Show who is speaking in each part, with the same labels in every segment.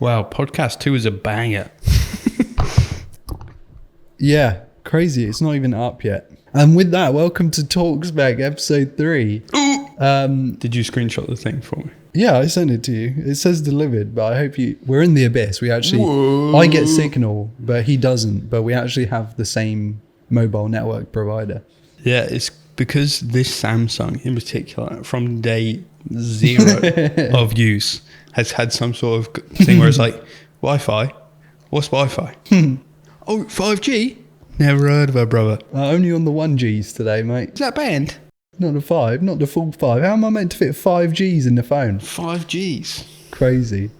Speaker 1: Wow, podcast 2 is a banger.
Speaker 2: Yeah, crazy. It's not even up yet. And with that, welcome to Talk Spec episode 3.
Speaker 1: Did you screenshot the thing for me?
Speaker 2: Yeah, I sent it to you. It says delivered, but I hope we're in the abyss. We actually, I get signal, but he doesn't. But we actually have the same mobile network provider.
Speaker 1: Yeah, it's because this Samsung in particular, from day 0 of use, has had some sort of thing where it's like, Wi-Fi? What's Wi-Fi? Oh, 5G? Never heard of her, brother.
Speaker 2: Only on the 1Gs today, mate.
Speaker 1: Is that banned?
Speaker 2: Not the 5, not the full 5. How am I meant to fit 5Gs in the phone?
Speaker 1: 5Gs.
Speaker 2: Crazy.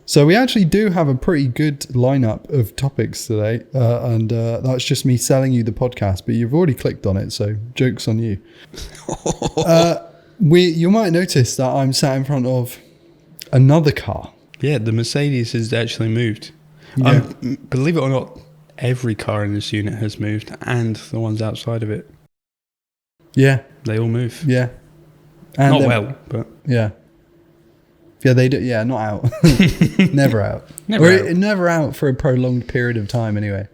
Speaker 2: So we actually do have a pretty good lineup of topics today, and that's just me selling you the podcast, but you've already clicked on it, so joke's on you. You might notice that I'm sat in front of another car.
Speaker 1: Yeah, the Mercedes has actually moved.
Speaker 2: Yeah.
Speaker 1: Believe it or not, every car in this unit has moved, and the ones outside of it.
Speaker 2: Yeah.
Speaker 1: They all move.
Speaker 2: Yeah. And
Speaker 1: not well, but...
Speaker 2: Yeah. Yeah, they do. Yeah, not out. Never out. Never out for a prolonged period of time anyway.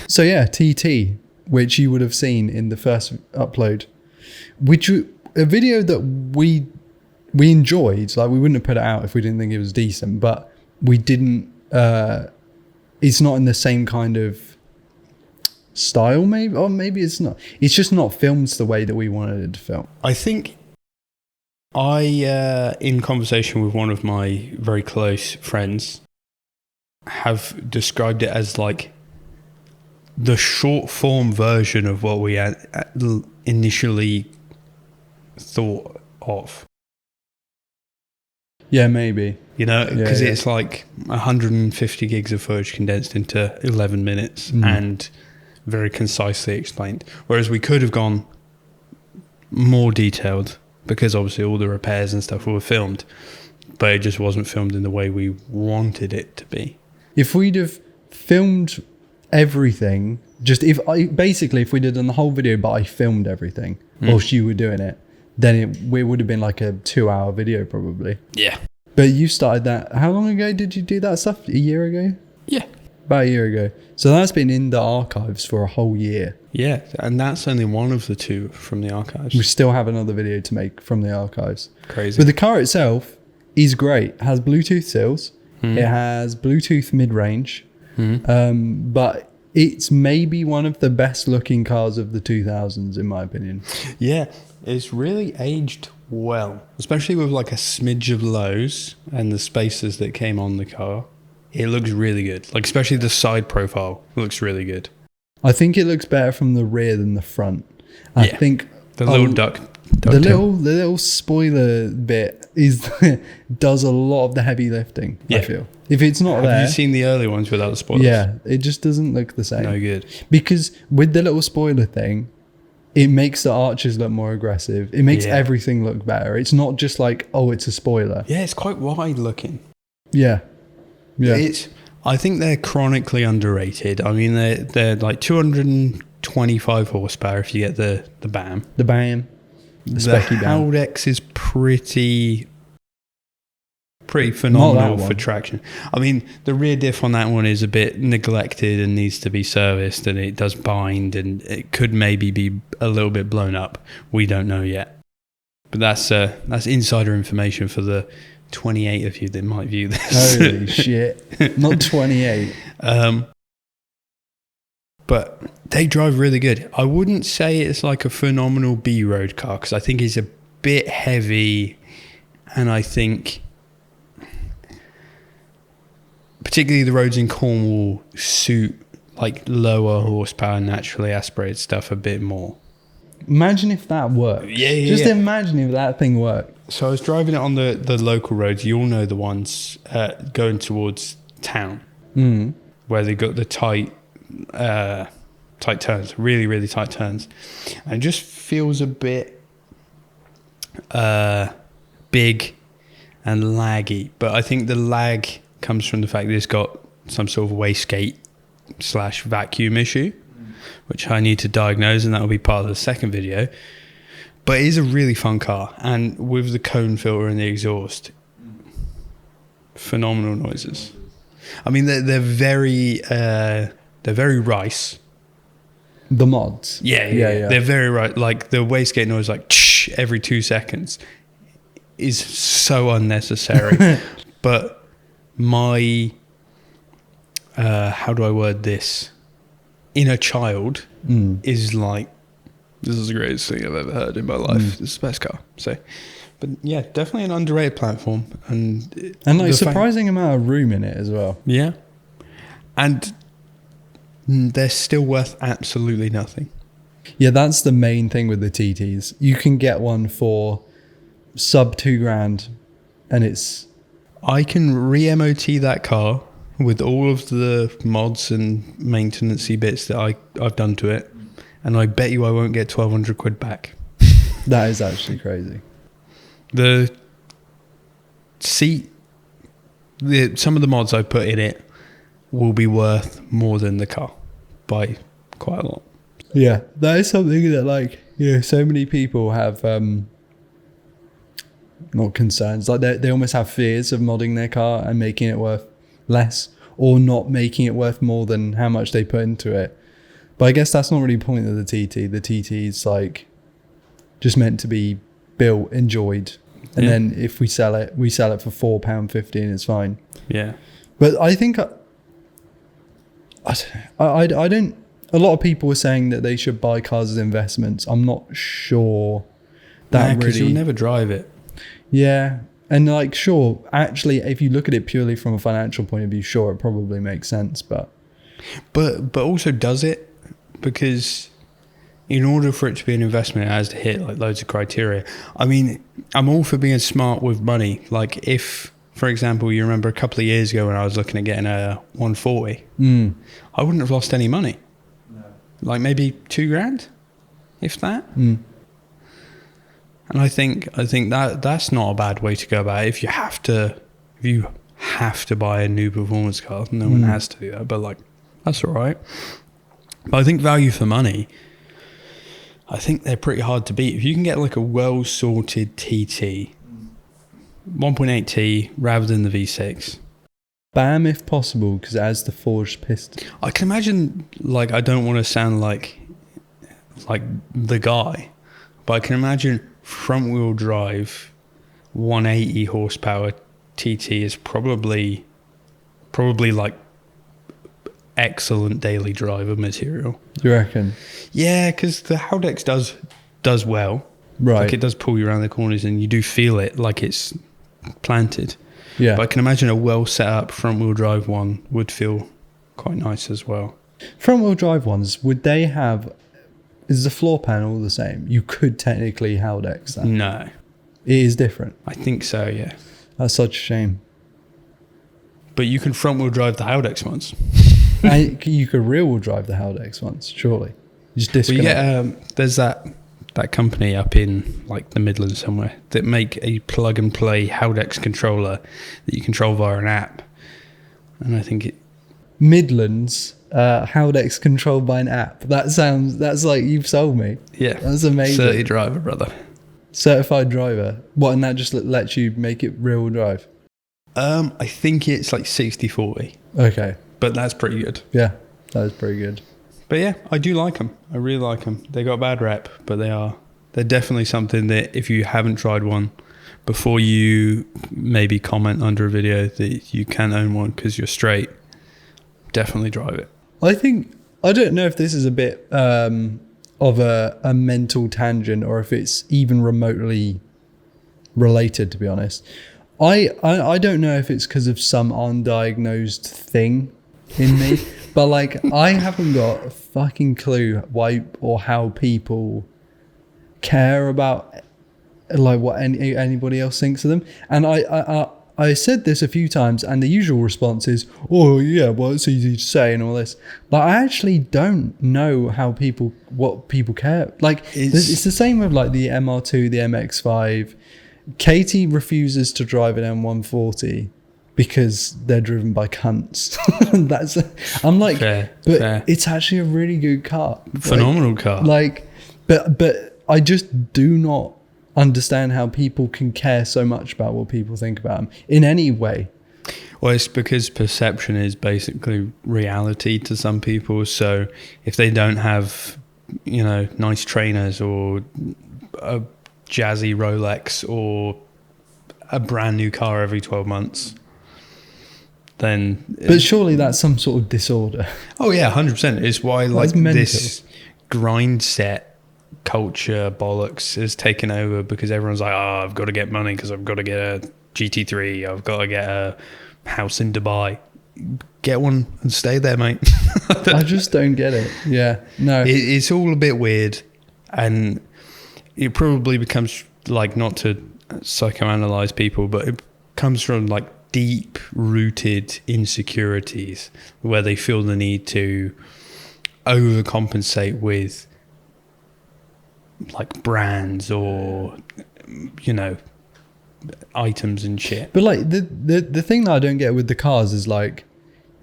Speaker 2: So yeah, TT, which you would have seen in the first upload, a video that we enjoyed. Like, we wouldn't have put it out if we didn't think it was decent, but we didn't... it's not in the same kind of style, maybe, or maybe it's not. It's just not filmed the way that we wanted it to film.
Speaker 1: I think in conversation with one of my very close friends, have described it as like the short form version of what we had initially thought of.
Speaker 2: Yeah, maybe.
Speaker 1: You know, because
Speaker 2: Yeah.
Speaker 1: it's like 150 gigs of footage condensed into 11 minutes and very concisely explained. Whereas we could have gone more detailed, because obviously all the repairs and stuff were filmed, but it just wasn't filmed in the way we wanted it to be.
Speaker 2: If we'd have filmed everything, if we did on the whole video, but I filmed everything whilst you were doing it, then it would have been like a 2-hour video probably.
Speaker 1: Yeah.
Speaker 2: But you started that, how long ago did you do that stuff? A year ago?
Speaker 1: Yeah.
Speaker 2: About a year ago. So that's been in the archives for a whole year.
Speaker 1: Yeah, and that's only one of the 2 from the archives.
Speaker 2: We still have another video to make from the archives.
Speaker 1: Crazy.
Speaker 2: But the car itself is great. It has Bluetooth sills. It has Bluetooth mid-range. But it's maybe one of the best looking cars of the 2000s, in my opinion.
Speaker 1: Yeah, it's really aged well, especially with like a smidge of lows and the spacers that came on the car. It looks really good. Like, especially the side profile looks really good.
Speaker 2: I think it looks better from the rear than the front. I think
Speaker 1: the little duck
Speaker 2: the little spoiler bit does a lot of the heavy lifting. I feel if it's not there.
Speaker 1: Have you seen the early ones without the spoilers?
Speaker 2: Yeah, it just doesn't look the same.
Speaker 1: No good.
Speaker 2: Because with the little spoiler thing, it makes the arches look more aggressive. It makes everything look better. It's not just like, oh, it's a spoiler.
Speaker 1: Yeah, it's quite wide looking.
Speaker 2: Yeah.
Speaker 1: I think they're chronically underrated. I mean, they're like 225 horsepower if you get the BAM.
Speaker 2: The BAM. The
Speaker 1: Specky
Speaker 2: BAM.
Speaker 1: Haldex is pretty phenomenal for traction. I mean, the rear diff on that one is a bit neglected and needs to be serviced, and it does bind, and it could maybe be a little bit blown up. We don't know yet. But that's insider information for the 28 of you that might view this.
Speaker 2: Holy shit. Not 28.
Speaker 1: But they drive really good. I wouldn't say it's like a phenomenal B-road car, because I think it's a bit heavy, and I think particularly the roads in Cornwall suit like lower horsepower, naturally aspirated stuff a bit more.
Speaker 2: Imagine if that worked. Just imagine if that thing worked.
Speaker 1: So I was driving it on the local roads. You all know the ones going towards town, where they got the tight turns, really, really tight turns. And it just feels a bit big and laggy. But I think the lag comes from the fact that it's got some sort of wastegate / vacuum issue, which I need to diagnose, and that will be part of the second video. But it is a really fun car, and with the cone filter and the exhaust, phenomenal noises. I mean, they're very Rice.
Speaker 2: The mods.
Speaker 1: Yeah. They're very right. Like the wastegate noise, like every 2 seconds, is so unnecessary. But my, how do I word this? Inner child is like, this is the greatest thing I've ever heard in my life. This is the best car. So, but yeah, definitely an underrated platform, and
Speaker 2: like surprising amount of room in it as well.
Speaker 1: Yeah, and they're still worth absolutely nothing.
Speaker 2: Yeah, that's the main thing with the TTs. You can get one for sub $2,000, and it's.
Speaker 1: I can re-MOT that car with all of the mods and maintenance-y bits that I've done to it, and I bet you I won't get 1,200 quid back.
Speaker 2: That is actually crazy.
Speaker 1: The seat, some of the mods I put in it will be worth more than the car by quite a lot.
Speaker 2: Yeah, that is something that, like, so many people have not concerns. Like they almost have fears of modding their car and making it worth less, or not making it worth more than how much they put into it. But I guess that's not really the point of the TT. The TT is like just meant to be built, enjoyed, and then if we sell it for £4.50 and it's fine.
Speaker 1: Yeah.
Speaker 2: But I think I don't. A lot of people were saying that they should buy cars as investments. I'm not sure that
Speaker 1: because
Speaker 2: really.
Speaker 1: you'll never drive it.
Speaker 2: Yeah, and like sure, actually, if you look at it purely from a financial point of view, sure, it probably makes sense, but
Speaker 1: also does it? Because in order for it to be an investment, it has to hit like loads of criteria. I mean, I'm all for being smart with money. Like if, for example, you remember a couple of years ago when I was looking at getting a 140, I wouldn't have lost any money. No. Like maybe $2,000, if that. And I think that's not a bad way to go about it. If you have to buy a new performance car, no one has to do that. But like, that's all right. But I think value for money, I think they're pretty hard to beat. If you can get like a well-sorted TT, 1.8T rather than the V6.
Speaker 2: BAM if possible, because it has the forged piston.
Speaker 1: I can imagine, like, I don't want to sound like the guy, but I can imagine front-wheel drive 180 horsepower TT is probably like excellent daily driver material.
Speaker 2: Do you reckon?
Speaker 1: Yeah, because the Haldex does well.
Speaker 2: Right.
Speaker 1: Like it does pull you around the corners and you do feel it like it's planted.
Speaker 2: Yeah.
Speaker 1: But I can imagine a well set up front wheel drive one would feel quite nice as well.
Speaker 2: Front wheel drive ones, would they have, is the floor panel the same? You could technically Haldex that.
Speaker 1: No.
Speaker 2: It is different.
Speaker 1: I think so, yeah.
Speaker 2: That's such a shame.
Speaker 1: But you can front wheel drive the Haldex ones.
Speaker 2: And you could rear wheel drive the Haldex ones, surely. You just disconnect.
Speaker 1: Well, you get, there's that company up in like the Midlands somewhere that make a plug and play Haldex controller that you control via an app. And I think
Speaker 2: Midlands, Haldex controlled by an app. That's like, you've sold me.
Speaker 1: Yeah.
Speaker 2: That's amazing.
Speaker 1: Certified driver, brother.
Speaker 2: Certified driver. What, and that just lets you make it rear wheel drive?
Speaker 1: I think it's like 60-40.
Speaker 2: Okay.
Speaker 1: But that's pretty good.
Speaker 2: Yeah, that is pretty good.
Speaker 1: But yeah, I do like them. I really like them. They got a bad rep, but they're definitely something that if you haven't tried one, before you maybe comment under a video that you can own one because you're straight, definitely drive it.
Speaker 2: I don't know if this is a bit of a mental tangent or if it's even remotely related, to be honest. I don't know if it's because of some undiagnosed thing in me, but like I haven't got a fucking clue why or how people care about like what anybody else thinks of them. And I said this a few times, and the usual response is, "Oh yeah, well it's easy to say," and all this. But I actually don't know what people care. Like it's the same with like the MR2, the MX-5. Katie refuses to drive an M140 because they're driven by cunts. I'm like, fair. It's actually a really good car.
Speaker 1: Phenomenal car.
Speaker 2: Like, but I just do not understand how people can care so much about what people think about them in any way.
Speaker 1: Well, it's because perception is basically reality to some people. So if they don't have, nice trainers or a jazzy Rolex or a brand new car every 12 months, then...
Speaker 2: But surely that's some sort of disorder.
Speaker 1: Oh, yeah, 100%. It's why this grind set culture bollocks has taken over, because everyone's like, I've got to get money because I've got to get a GT3, I've got to get a house in Dubai. Get one and stay there, mate.
Speaker 2: I just don't get it. Yeah, no.
Speaker 1: It's all a bit weird, and it probably becomes not to psychoanalyze people, but it comes from deep rooted insecurities where they feel the need to overcompensate with brands or items and shit.
Speaker 2: But the thing that I don't get with the cars is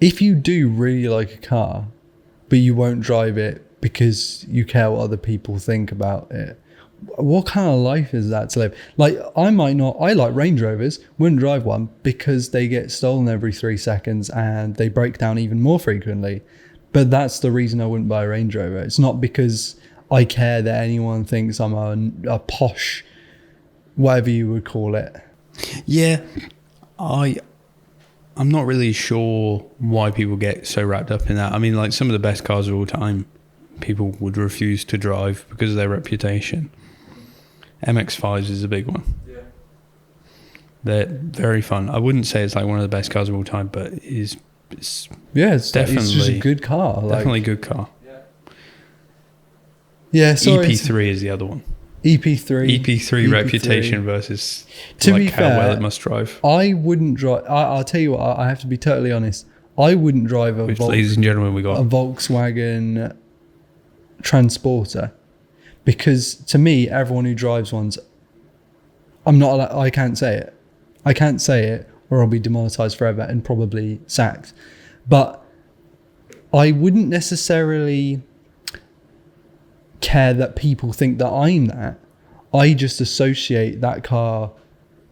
Speaker 2: if you do really like a car but you won't drive it because you care what other people think about it, what kind of life is that to live? I like Range Rovers, wouldn't drive one because they get stolen every 3 seconds and they break down even more frequently. But that's the reason I wouldn't buy a Range Rover. It's not because I care that anyone thinks I'm a posh, whatever you would call it.
Speaker 1: Yeah, I'm not really sure why people get so wrapped up in that. I mean, some of the best cars of all time, people would refuse to drive because of their reputation. MX-5s is a big one. Yeah. They're very fun. I wouldn't say it's one of the best cars of all time, but it's definitely
Speaker 2: it's just a good car.
Speaker 1: Definitely a good car.
Speaker 2: Yeah, sorry.
Speaker 1: EP3 is the other one.
Speaker 2: EP3
Speaker 1: reputation versus
Speaker 2: to be
Speaker 1: how
Speaker 2: fair,
Speaker 1: well it must drive.
Speaker 2: I wouldn't drive. I'll tell you what. I have to be totally honest. I wouldn't drive
Speaker 1: ladies and gentlemen, we got
Speaker 2: a Volkswagen Transporter, because to me, everyone who drives ones, I can't say it. I can't say it, or I'll be demonetized forever and probably sacked. But I wouldn't necessarily care that people think that I'm that. I just associate that car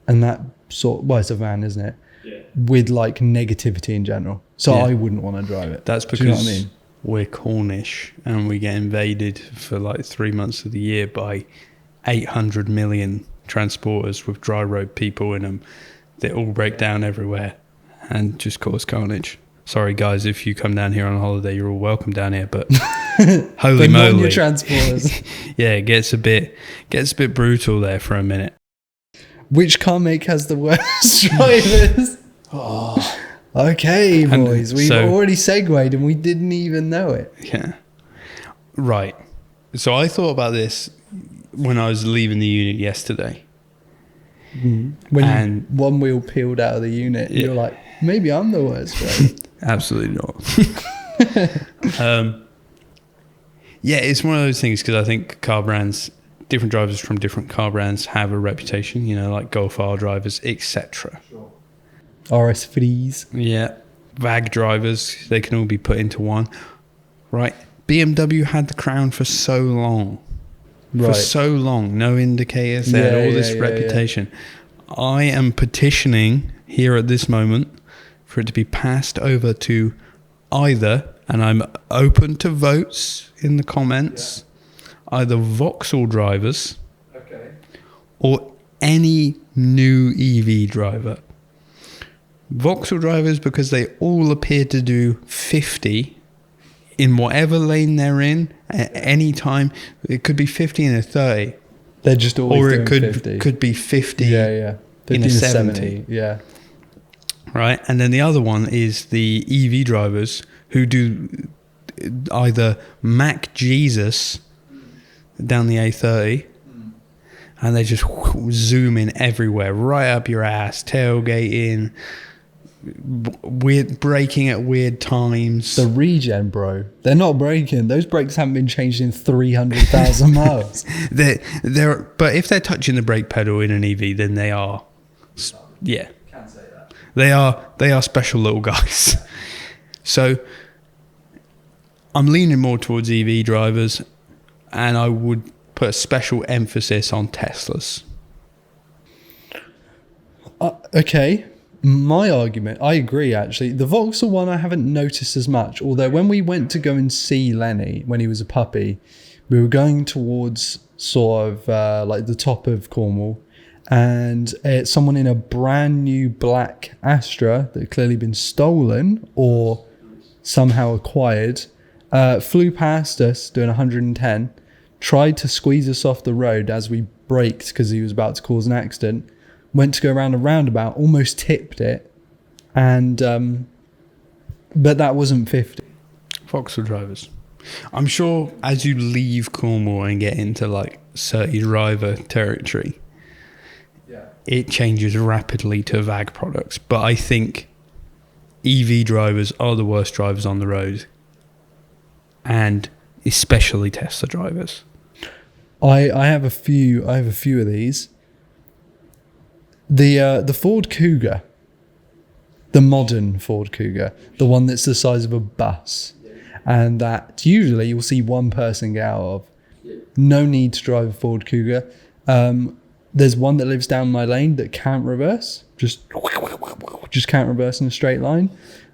Speaker 2: and that it's a van, isn't it? Yeah. With negativity in general. So I wouldn't want to drive it.
Speaker 1: That's because what I mean? We're Cornish and we get invaded for 3 months of the year by 800 million transporters with dry road people in them that all break down everywhere and just cause carnage. Sorry guys, if you come down here on holiday, you're all welcome down here, but holy moly,
Speaker 2: your transporters.
Speaker 1: Yeah, it gets a bit brutal there for a minute.
Speaker 2: Which car make has the worst drivers? Oh, okay, boys, we've already segued and we didn't even know it.
Speaker 1: Yeah, right. So I thought about this when I was leaving the unit yesterday.
Speaker 2: When one wheel peeled out of the unit, you're like, maybe I'm the worst, right?
Speaker 1: Absolutely not. Yeah, it's one of those things because I think car brands, different drivers from different car brands have a reputation, like Golf R drivers, etc.
Speaker 2: Sure. RS3s.
Speaker 1: Yeah. VAG drivers, they can all be put into one. Right. BMW had the crown for so long. Right. For so long. No indicators. They had all this reputation. Yeah. I am petitioning here at this moment for it to be passed over to either, and I'm open to votes in the comments, either Vauxhall drivers or any new EV driver. Vauxhall drivers, because they all appear to do 50 in whatever lane they're in at any time. It could be 50 and a 30.
Speaker 2: They're just always
Speaker 1: or
Speaker 2: doing
Speaker 1: it could
Speaker 2: 50.
Speaker 1: Could be 50
Speaker 2: in
Speaker 1: a 70.
Speaker 2: Yeah.
Speaker 1: Right, and then the other one is the EV drivers who do either Mac Jesus down the A30 and they just zoom in everywhere, right up your ass, tailgating, weird braking at weird times.
Speaker 2: The regen, bro. They're not braking. Those brakes haven't been changed in 300,000 miles.
Speaker 1: They're but if they're touching the brake pedal in an EV, then they are. Yeah.
Speaker 2: Can't say that.
Speaker 1: They are special little guys. So I'm leaning more towards EV drivers, and I would put a special emphasis on Teslas.
Speaker 2: Okay. My argument, I agree actually. The Vauxhall one I haven't noticed as much. Although when we went to go and see Lenny when he was a puppy, we were going towards sort of like the top of Cornwall, and someone in a brand new black Astra that had clearly been stolen or somehow acquired flew past us doing 110, tried to squeeze us off the road as we braked because he was about to cause an accident, went to go around a roundabout, almost tipped it, and but that wasn't 50.
Speaker 1: Vauxhall drivers. I'm sure as you leave Cornwall and get into like 30 driver territory, it changes rapidly to VAG products. But I think EV drivers are the worst drivers on the road, and especially Tesla drivers.
Speaker 2: I have a few of these. The Ford Cougar, the modern Ford Cougar, the one that's the size of a bus, and that usually you'll see one person get out of. No need to drive a Ford Cougar. There's one that lives down my lane that can't reverse, just can't reverse in a straight line.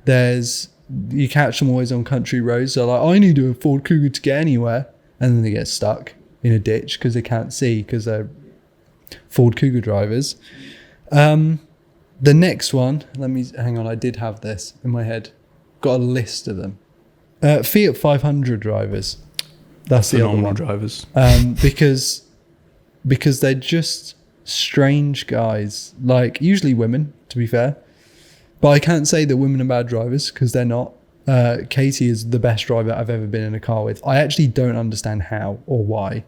Speaker 2: You catch them always on country roads. They're like, I need a Ford Cougar to get anywhere, and then they get stuck in a ditch because they can't see because they're Ford Cougar drivers. The next one, hang on, I did have this in my head. Got a list of them. Fiat 500 drivers. That's the other one.
Speaker 1: Drivers.
Speaker 2: Because they're just strange guys. Like, usually women, to be fair. But I can't say that women are bad drivers because they're not. Katie is the best driver I've ever been in a car with. I actually don't understand how or why.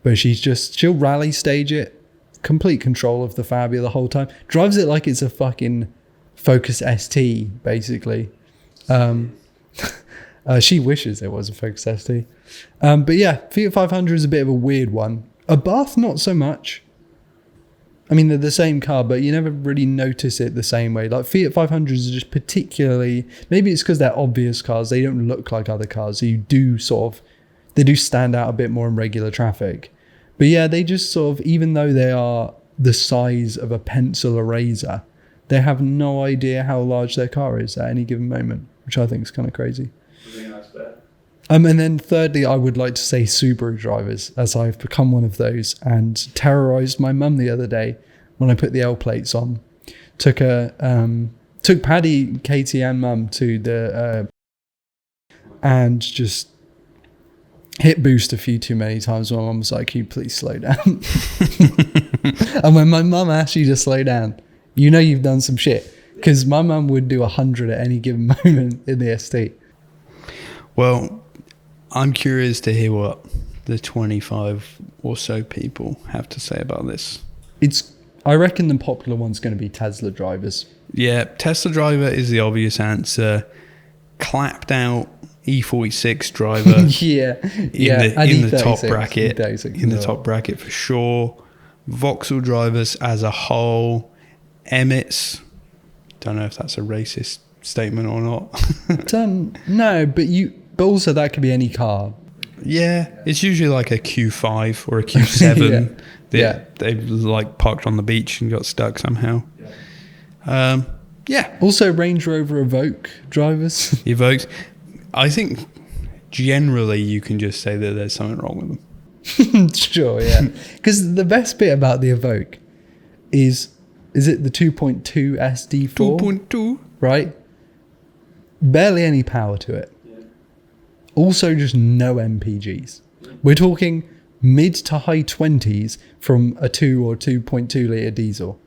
Speaker 2: But she'll rally stage it. Complete control of the Fabia the whole time. Drives it like it's a fucking Focus ST, basically. She wishes it was a Focus ST. But yeah, Fiat 500 is a bit of a weird one. A Bath, not so much. I mean, they're the same car, but you never really notice it the same way. Like Fiat 500s are just particularly, maybe it's because they're obvious cars. They don't look like other cars. So they do stand out a bit more in regular traffic. But yeah, they just sort of, even though they are the size of a pencil eraser, they have no idea how large their car is at any given moment, which I think is kind of crazy. And then thirdly, I would like to say Subaru drivers, as I've become one of those and terrorized my mum the other day when I put the L plates on. Took Paddy, Katie and mum to the and just hit boost a few too many times. My mum was like, "Can you please slow down?" And when my mum asked you to slow down, you know you've done some shit, because my mum would do 100 at any given moment in the ST.
Speaker 1: Well, I'm curious to hear what the 25 or so people have to say about this.
Speaker 2: I reckon the popular one's going to be Tesla drivers.
Speaker 1: Yeah, Tesla driver is the obvious answer. Clapped out E46 driver. in the top bracket. In the top bracket for sure. Vauxhall drivers as a whole. Emmets. Don't know if that's a racist statement or not.
Speaker 2: No, but also that could be any car.
Speaker 1: Yeah, it's usually like a Q5 or a Q7 they've like parked on the beach and got stuck somehow. Yeah.
Speaker 2: Also Range Rover Evoque drivers.
Speaker 1: Evoques. I think generally you can just say that there's something wrong with them.
Speaker 2: Sure, yeah. Because the best bit about the Evoque is it the 2.2 SD4?
Speaker 1: 2.2.
Speaker 2: Right? Barely any power to it. Also just no MPGs. We're talking mid to high 20s from a 2 or 2.2 litre diesel.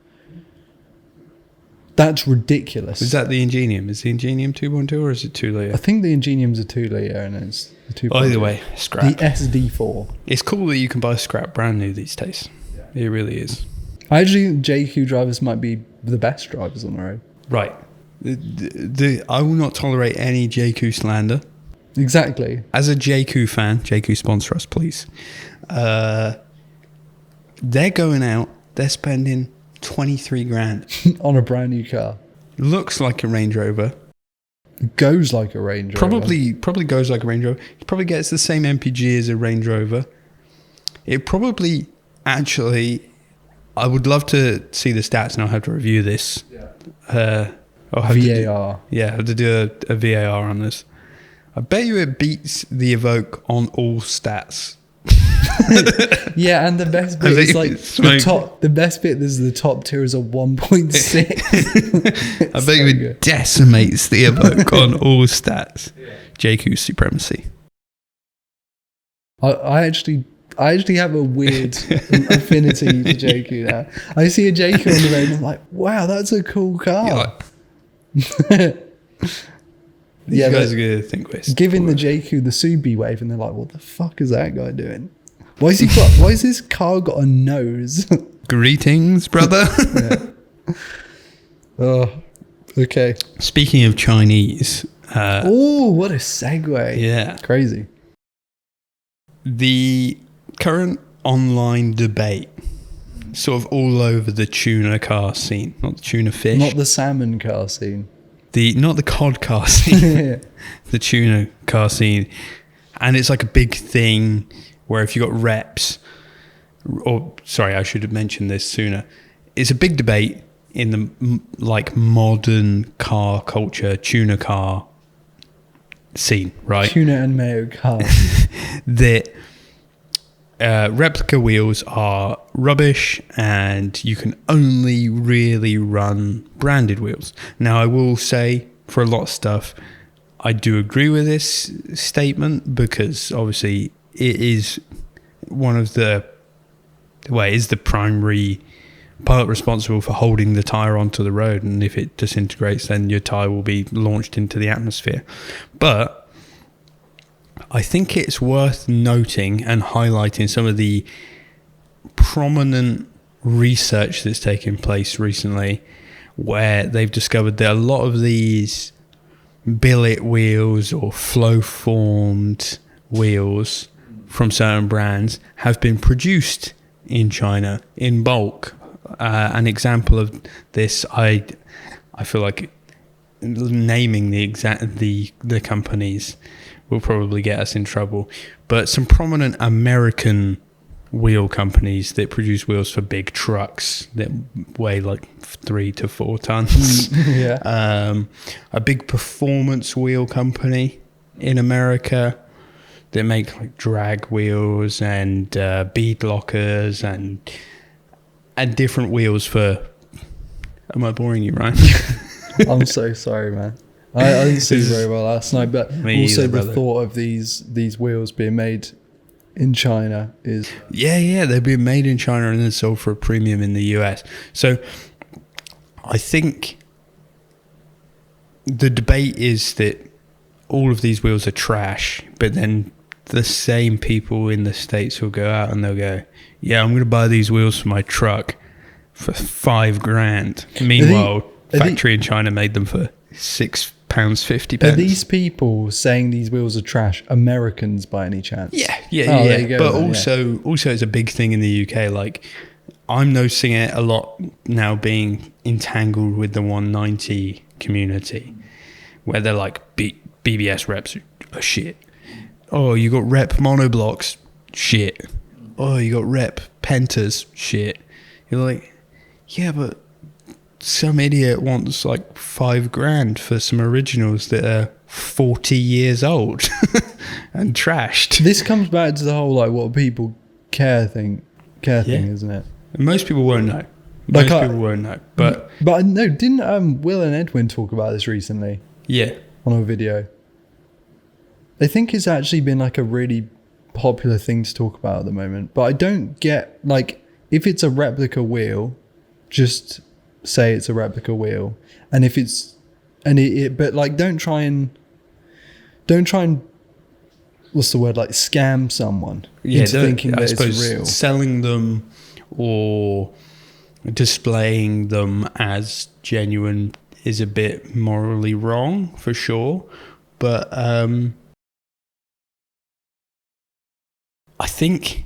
Speaker 2: That's ridiculous.
Speaker 1: Is that the Ingenium? Is the Ingenium 2.2 or is it 2 litre?
Speaker 2: I think the Ingenium's a 2 litre and it's the 2.2.
Speaker 1: Either way, scrap.
Speaker 2: The SD4.
Speaker 1: It's cool that you can buy scrap brand new these days. It really is.
Speaker 2: I actually think JQ drivers might be the best drivers on the road.
Speaker 1: Right. I will not tolerate any JQ slander.
Speaker 2: Exactly.
Speaker 1: As a JQ fan, JQ sponsor us, please. They're going out, they're spending 23 grand
Speaker 2: on a brand new car.
Speaker 1: Looks like a Range Rover.
Speaker 2: Goes like a Range Rover.
Speaker 1: Probably goes like a Range Rover. It probably gets the same MPG as a Range Rover. It probably actually I would love to see the stats, and I'll have to review this. I'll have
Speaker 2: VAR.
Speaker 1: I have to do a VAR on this. I bet you it beats the Evoque on all stats.
Speaker 2: Yeah, and the best bit is like the best bit is the top tier is a 1.6.
Speaker 1: I bet you it decimates the Evoque on all stats. JQ supremacy.
Speaker 2: I actually have a weird affinity for JQ now. I see a JQ on the road and I'm like, wow, that's a cool car.
Speaker 1: These guys are going to think we're
Speaker 2: giving the JQ the Subi wave, and they're like, what the fuck is that guy doing? Why has this car got a nose?
Speaker 1: Greetings, brother.
Speaker 2: Oh, okay.
Speaker 1: Speaking of Chinese.
Speaker 2: What a segue.
Speaker 1: Yeah.
Speaker 2: Crazy.
Speaker 1: The current online debate, sort of all over the tuna car scene, not the tuna fish.
Speaker 2: Not the salmon car scene.
Speaker 1: Not the cod car scene, the tuna car scene. And it's like a big thing where if you got reps, or sorry, I should have mentioned this sooner. It's a big debate in the like modern car culture, tuna car scene, right?
Speaker 2: Tuna and mayo car.
Speaker 1: That replica wheels are rubbish and you can only really run branded wheels. Now, I will say for a lot of stuff, I do agree with this statement because obviously it is one of the primary part responsible for holding the tyre onto the road, and if it disintegrates then your tyre will be launched into the atmosphere. But I think it's worth noting and highlighting some of the prominent research that's taken place recently where they've discovered that a lot of these billet wheels or flow-formed wheels from certain brands have been produced in China in bulk. An example of this, I feel like naming the companies will probably get us in trouble, but some prominent American wheel companies that produce wheels for big trucks that weigh like 3 to 4 tons. A big performance wheel company in America that make like drag wheels and bead lockers and different wheels for. Am I boring you, Ryan?
Speaker 2: I'm so sorry, man. I didn't see very well last night, but also the thought of these wheels being made in China is...
Speaker 1: Yeah, they've been made in China and then sold for a premium in the US. So I think the debate is that all of these wheels are trash, but then the same people in the States will go out and they'll go, yeah, I'm going to buy these wheels for my truck for $5,000. Meanwhile, factory in China made them for £6.50.
Speaker 2: Are these people saying these wheels are trash Americans by any chance?
Speaker 1: Yeah.
Speaker 2: There you go,
Speaker 1: but
Speaker 2: then,
Speaker 1: also it's a big thing in the UK. Like I'm noticing it a lot now, being entangled with the 190 community, where they're like BBS reps are shit. Oh, you got rep monoblocks, shit. Oh, you got rep pentas, shit. You're like, yeah, but some idiot wants like $5,000 for some originals that are 40 years old and trashed.
Speaker 2: This comes back to the whole like what people care thing, isn't it?
Speaker 1: And most people won't know. But
Speaker 2: no, didn't Will and Edwin talk about this recently?
Speaker 1: Yeah,
Speaker 2: on a video. I think it's actually been like a really popular thing to talk about at the moment. But I don't get, like, if it's a replica wheel, just say it's a replica wheel. And if it's, but like, don't try and, what's the word, like scam someone into thinking that it's real.
Speaker 1: Selling them or displaying them as genuine is a bit morally wrong for sure. But, I think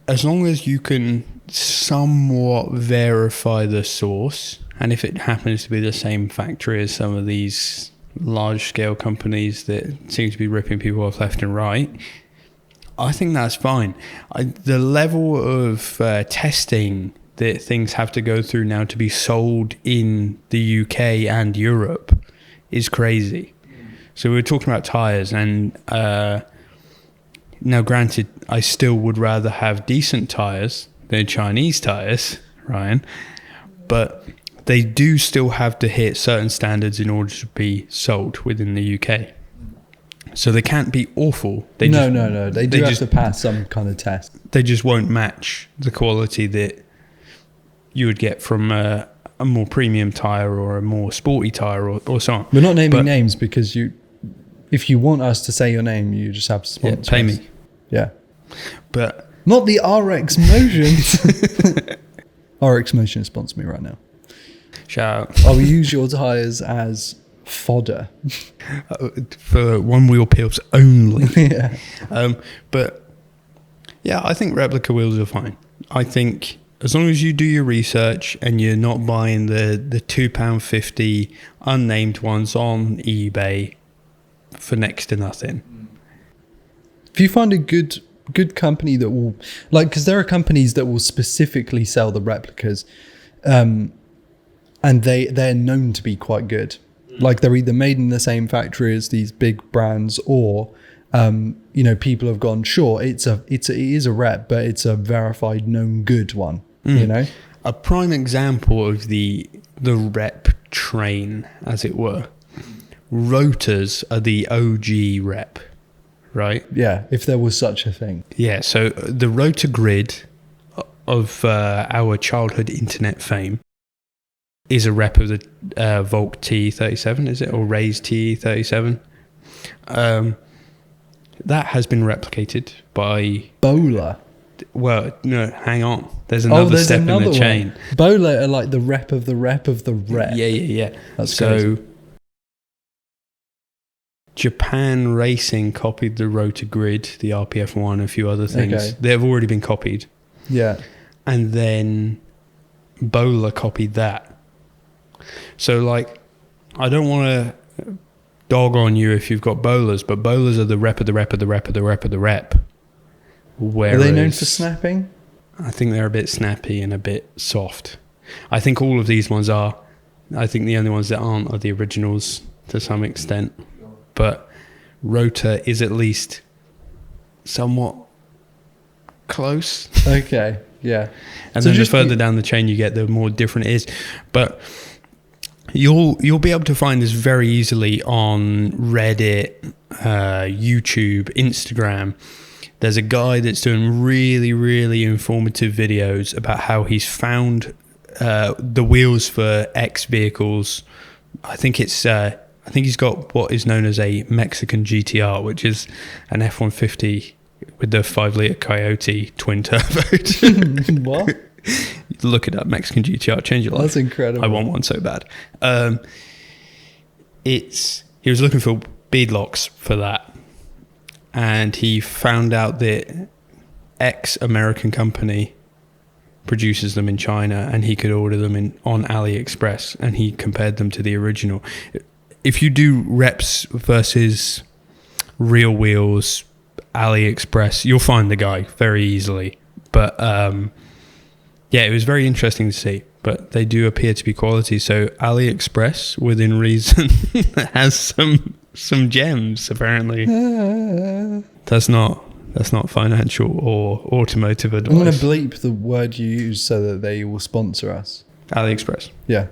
Speaker 1: as long as you can somewhat verify the source, and if it happens to be the same factory as some of these large-scale companies that seem to be ripping people off left and right, I think that's fine. The level of testing that things have to go through now to be sold in the UK and Europe is crazy. So we were talking about tyres, and now granted, I still would rather have decent tyres than Chinese tyres, Ryan, but they do still have to hit certain standards in order to be sold within the UK. So they can't be awful.
Speaker 2: No. They do have to pass some kind of test.
Speaker 1: They just won't match the quality that you would get from a more premium tyre or a more sporty tyre or so on.
Speaker 2: We're not naming names because if you want us to say your name, you just have to sponsor
Speaker 1: pay
Speaker 2: us.
Speaker 1: me.
Speaker 2: Yeah.
Speaker 1: But
Speaker 2: not the RX Motion. RX Motion sponsor me right now.
Speaker 1: Shout out.
Speaker 2: I will use your tyres as fodder.
Speaker 1: For one wheel pills only.
Speaker 2: Yeah.
Speaker 1: But yeah, I think replica wheels are fine. I think as long as you do your research and you're not buying the £2.50 unnamed ones on eBay for next to nothing.
Speaker 2: If you find a good company that will, like, because there are companies that will specifically sell the replicas, and they're known to be quite good. Like, they're either made in the same factory as these big brands, or people have gone, sure, it is a rep, but it's a verified known good one. A
Speaker 1: prime example of the rep train, as it were. Rotors are the OG rep, right?
Speaker 2: Yeah, if there was such a thing.
Speaker 1: Yeah, so the rotor grid of our childhood internet fame is a rep of the Volk T37, is it? Or Ray's T37. That has been replicated by...
Speaker 2: Bowler.
Speaker 1: Well, no, hang on. There's another step in the chain.
Speaker 2: Bowler are like the rep of the rep of the rep.
Speaker 1: Yeah.
Speaker 2: That's crazy.
Speaker 1: Japan Racing copied the rotor grid, the RPF1, a few other things.
Speaker 2: Okay.
Speaker 1: They've already been copied.
Speaker 2: Yeah.
Speaker 1: And then Bowler copied that. So, like, I don't want to dog on you if you've got bowlers, but bowlers are the rep of the rep of the rep of the rep of the rep. Whereas,
Speaker 2: are they known for snapping?
Speaker 1: I think they're a bit snappy and a bit soft. I think all of these ones are. I think the only ones that aren't are the originals to some extent. But rotor is at least somewhat close.
Speaker 2: Okay, yeah.
Speaker 1: And so then the further down the chain you get, the more different it is. But you'll be able to find this very easily on Reddit, YouTube, Instagram. There's a guy that's doing really, really informative videos about how he's found the wheels for X vehicles. I think he's got what is known as a Mexican GTR, which is an F-150 with the 5-litre Coyote twin turbo.
Speaker 2: What?
Speaker 1: Look it up, Mexican GTR, change your life.
Speaker 2: That's incredible.
Speaker 1: I want one so bad. He was looking for beadlocks for that, and he found out that X American company produces them in China, and he could order them on AliExpress, and he compared them to the original. If you do reps versus real wheels, AliExpress, you'll find the guy very easily. But yeah, it was very interesting to see. But they do appear to be quality. So AliExpress, within reason, has some gems apparently. That's not financial or automotive advice.
Speaker 2: I'm going to bleep the word you use so that they will sponsor us.
Speaker 1: AliExpress.
Speaker 2: Yeah.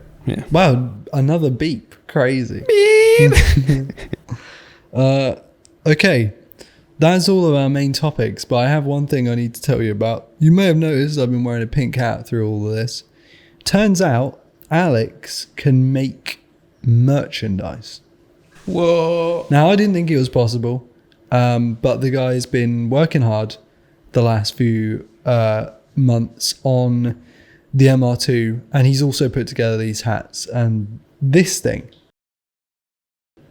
Speaker 1: Wow,
Speaker 2: another beep. Crazy.
Speaker 1: Beep.
Speaker 2: Okay. That's all of our main topics, but I have one thing I need to tell you about. You may have noticed I've been wearing a pink hat through all of this. Turns out Alex can make merchandise.
Speaker 1: Whoa.
Speaker 2: Now, I didn't think it was possible, but the guy's been working hard the last few months on the MR2, and he's also put together these hats and this thing.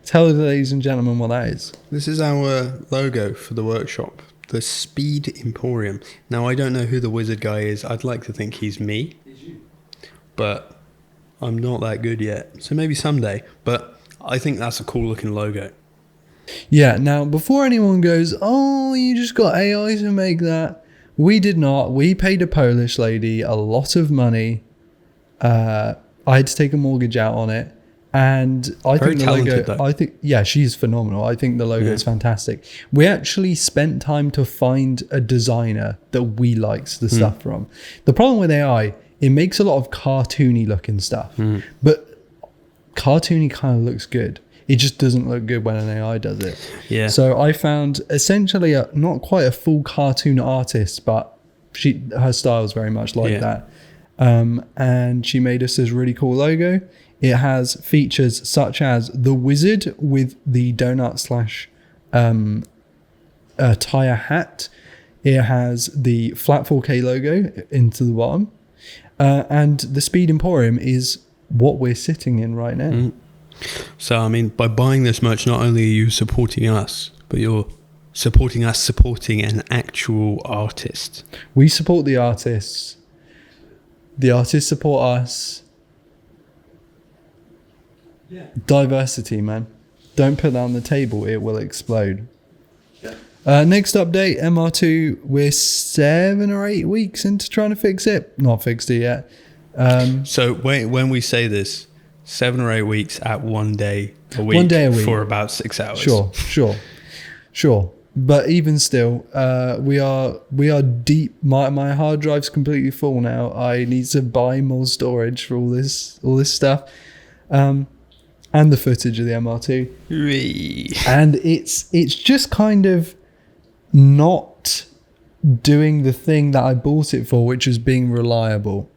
Speaker 2: Tell the ladies and gentlemen what that is.
Speaker 1: This is our logo for the workshop, the Speed Emporium. Now, I don't know who the wizard guy is. I'd like to think he's me, but I'm not that good yet. So maybe someday, but I think that's a cool looking logo.
Speaker 2: Yeah, now before anyone goes, oh, you just got AI to make that. We did not. We paid a Polish lady a lot of money. I had to take a mortgage out on it. And I
Speaker 1: Very
Speaker 2: think the
Speaker 1: talented,
Speaker 2: logo,
Speaker 1: though.
Speaker 2: I think, yeah, she's phenomenal. I think the logo is fantastic. We actually spent time to find a designer that we liked the stuff from. The problem with AI, it makes a lot of cartoony looking stuff, but cartoony kind of looks good. It just doesn't look good when an AI does it.
Speaker 1: Yeah.
Speaker 2: So I found essentially not quite a full cartoon artist, but her style is very much like that. And she made us this really cool logo. It has features such as the wizard with the donut / tire hat. It has the flat 4K logo into the bottom. And the Speed Emporium is what we're sitting in right now.
Speaker 1: So, I mean, by buying this merch, not only are you supporting us, but you're supporting us supporting an actual artist.
Speaker 2: We support the artists. The artists support us. Yeah. Diversity, man. Don't put that on the table. It will explode. Yeah. Next update, MR2. We're 7 or 8 weeks into trying to fix it. Not fixed it yet.
Speaker 1: So when we say this, 7 or 8 weeks at 1 day a week,
Speaker 2: 1 day a week
Speaker 1: for about 6 hours.
Speaker 2: Sure. But even still, we are deep. My hard drive's completely full now. I need to buy more storage for all this stuff. And the footage of the MR2. And it's just kind of not doing the thing that I bought it for, which was being reliable.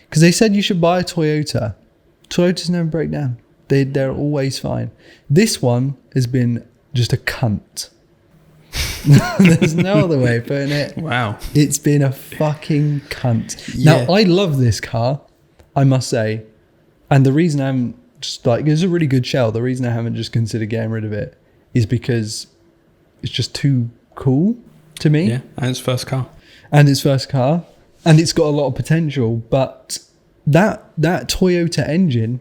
Speaker 2: Because they said you should buy a Toyota. Toyotas never break down. They're always fine. This one has been just a cunt. There's no other way of putting it.
Speaker 1: Wow.
Speaker 2: It's been a fucking cunt.
Speaker 1: Yeah.
Speaker 2: Now, I love this car, I must say. And the reason I'm just like, it's a really good shell. The reason I haven't just considered getting rid of it is because it's just too cool to me.
Speaker 1: Yeah, and it's first car.
Speaker 2: And it's got a lot of potential. But that Toyota engine.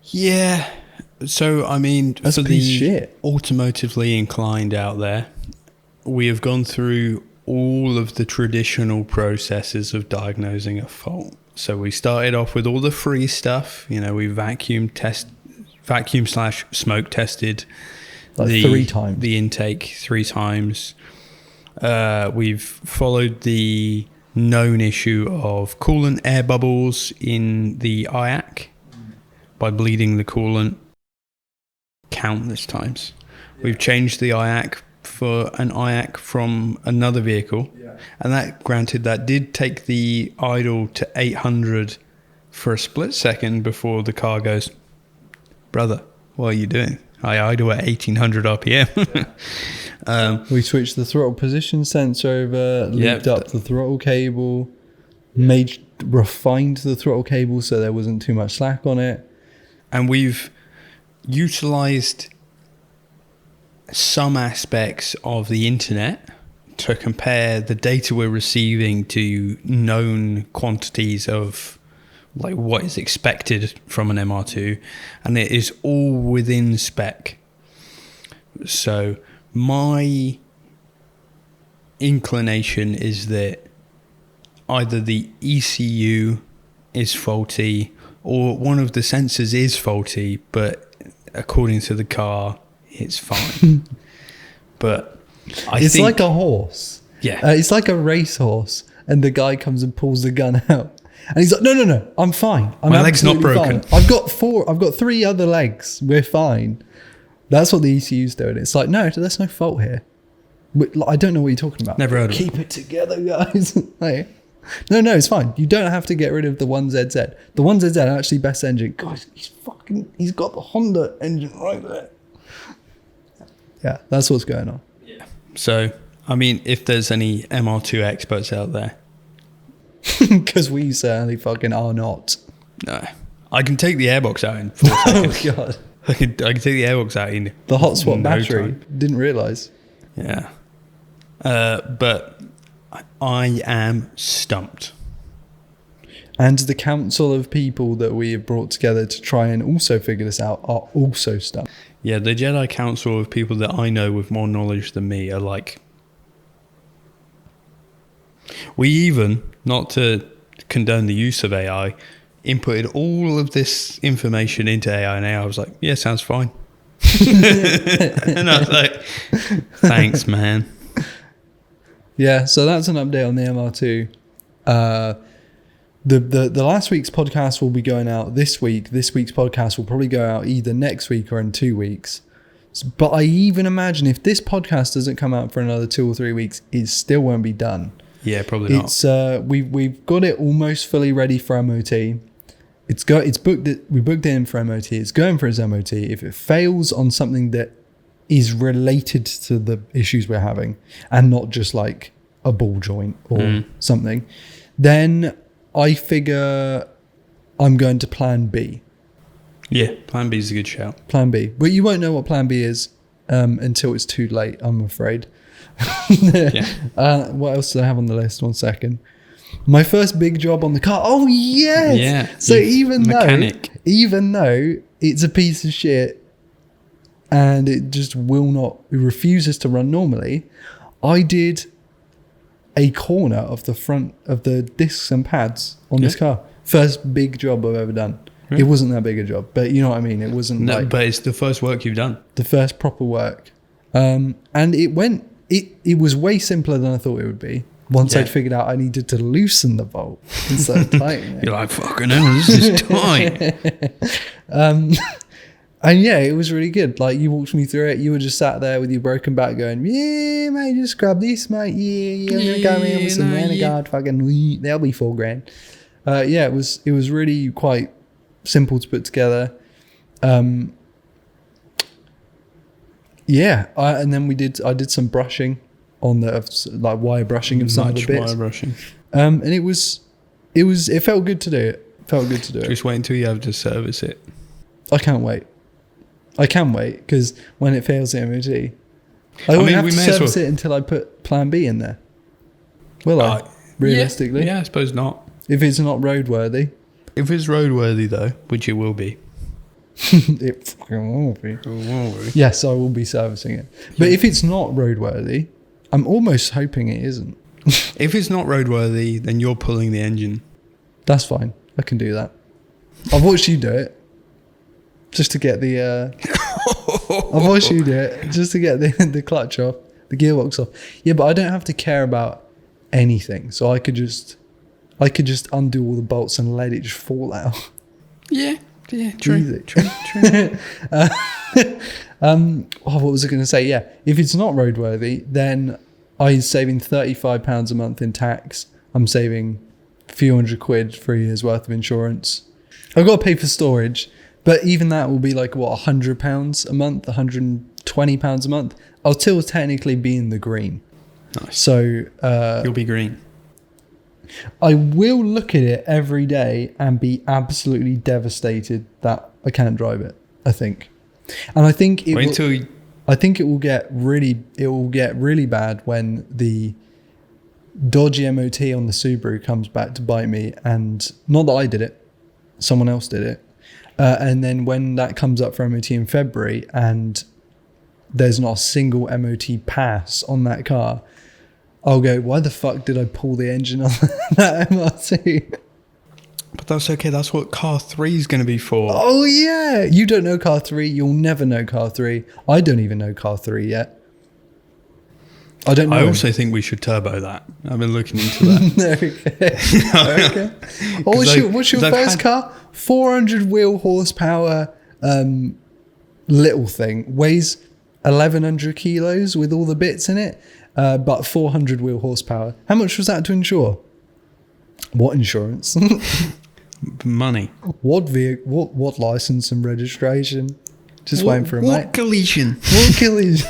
Speaker 1: Yeah. So, I mean,
Speaker 2: That's
Speaker 1: for
Speaker 2: a piece of shit.
Speaker 1: automotively inclined out there, we have gone through all of the traditional processes of diagnosing a fault. So we started off with all the free stuff. You know, we vacuum / smoke tested
Speaker 2: Like 3 times.
Speaker 1: the intake 3 times. We've followed the known issue of coolant air bubbles in the IAC by bleeding the coolant countless times. We've changed the IAC for an IAC from another vehicle, and that did take the idle to 800 for a split second before the car goes, brother, what are you doing? I idle at 1800 RPM.
Speaker 2: We switched the throttle position sensor over, looped up the throttle cable, refined the throttle cable so there wasn't too much slack on it.
Speaker 1: And we've utilized some aspects of the internet to compare the data we're receiving to known quantities of like what is expected from an MR2, and it is all within spec. So my inclination is that either the ECU is faulty or one of the sensors is faulty, but according to the car, it's fine. But
Speaker 2: it's like a horse.
Speaker 1: Yeah.
Speaker 2: It's like a racehorse, and the guy comes and pulls the gun out. And he's like, no, I'm fine.
Speaker 1: My leg's not broken.
Speaker 2: Fine. I've got 3 other legs. We're fine. That's what the ECU's doing. It's like, no, there's no fault here. I don't know what you're talking about.
Speaker 1: Never heard of it.
Speaker 2: Keep it together, guys. Like, no, it's fine. You don't have to get rid of the 1ZZ. The 1ZZ actually best engine. Guys, he's got the Honda engine right there. Yeah, that's what's going on.
Speaker 1: Yeah. So, I mean, if there's any MR2 experts out there.
Speaker 2: Because we certainly fucking are not.
Speaker 1: No. I can take the airbox out in 4 seconds.
Speaker 2: Oh, God.
Speaker 1: I can take the airbox out in
Speaker 2: the hot swap
Speaker 1: no
Speaker 2: battery.
Speaker 1: time.
Speaker 2: Didn't realise.
Speaker 1: Yeah. But I am stumped.
Speaker 2: And the council of people that we have brought together to try and also figure this out are also stumped.
Speaker 1: Yeah, the Jedi Council of people that I know with more knowledge than me are like, We even, not to condone the use of AI, inputted all of this information into AI, and AI was like, yeah, sounds fine. And I was like, thanks, man.
Speaker 2: Yeah, so that's an update on the MR2. The last week's podcast will be going out this week. This week's podcast will probably go out either next week or in 2 weeks. But I even imagine if this podcast doesn't come out for another 2 or 3 weeks, it still won't be done.
Speaker 1: Yeah, probably not.
Speaker 2: It's we've got it almost fully ready for MOT. We booked it in for MOT. It's going for its MOT. If it fails on something that is related to the issues we're having and not just like a ball joint or something, then I figure I'm going to plan B.
Speaker 1: Yeah, plan B is a good shout.
Speaker 2: Plan B. But you won't know what plan B is until it's too late, I'm afraid. What else do I have on the list? 1 second. My first big job on the car. Oh, yes!
Speaker 1: Yeah.
Speaker 2: So even though it's a piece of shit and it just it refuses to run normally, I did a corner of the front of the discs and pads on this car. First big job I've ever done. It wasn't that big a job, but you know what I mean? It wasn't
Speaker 1: but it's the first work you've done.
Speaker 2: The first proper work. And it was way simpler than I thought it would be. Once I'd figured out I needed to loosen the bolt instead of tightening it.
Speaker 1: You're like, fucking hell, this is tight.
Speaker 2: And yeah, it was really good. Like, you walked me through it. You were just sat there with your broken back going, yeah, mate, just grab this, mate. Yeah, I'm going to go in with some Renegade. Fucking, they'll be $4,000. Yeah, it was really quite simple to put together. And then I did some brushing on the wire brushing of some of the bits.
Speaker 1: Wire brushing.
Speaker 2: And it felt good to do it.
Speaker 1: Just wait until you have to service it.
Speaker 2: I can't wait because when it fails the MOT, I won't have to service it until I put plan B in there. Will I? Realistically?
Speaker 1: Yeah, I suppose not.
Speaker 2: If it's not roadworthy.
Speaker 1: If it's roadworthy though, which it will be.
Speaker 2: It fucking will be. Yes, I will be servicing it. But if it's not roadworthy, I'm almost hoping it isn't.
Speaker 1: If it's not roadworthy, then you're pulling the engine.
Speaker 2: That's fine. I can do that. I've watched you do it. Just to get the I've watched you do it just to get the clutch off, the gearbox off. Yeah, but I don't have to care about anything. So I could just undo all the bolts and let it just fall out. Yeah, true.
Speaker 1: Easy. True.
Speaker 2: What was I going to say? Yeah, if it's not roadworthy, then I'm saving £35 a month in tax. I'm saving a few £100 for a year's worth of insurance. I've got to pay for storage, but even that will be like £100 a month, £120 a month. I'll still technically be in the green.
Speaker 1: Nice.
Speaker 2: So
Speaker 1: you'll be green.
Speaker 2: I will look at it every day and be absolutely devastated that I can't drive it. I think, and I think it will get really bad when the dodgy MOT on the Subaru comes back to bite me. And not that I did it, someone else did it. And then when that comes up for MOT in February and there's not a single MOT pass on that car, I'll go, why the fuck did I pull the engine on that MR2?
Speaker 1: But that's okay. That's what car 3 is going to be for.
Speaker 2: Oh, yeah. You don't know car 3. You'll never know car 3. I don't even know car 3 yet. I don't know.
Speaker 1: I also think we should turbo that. I've been looking into that.
Speaker 2: Okay. What's your first car? 400 wheel horsepower little thing. Weighs 1,100 kilos with all the bits in it. But 400 wheel horsepower. How much was that to insure? What insurance?
Speaker 1: Money.
Speaker 2: What vehicle? What license and registration? Just waiting for a mate.
Speaker 1: Collision.
Speaker 2: What collision?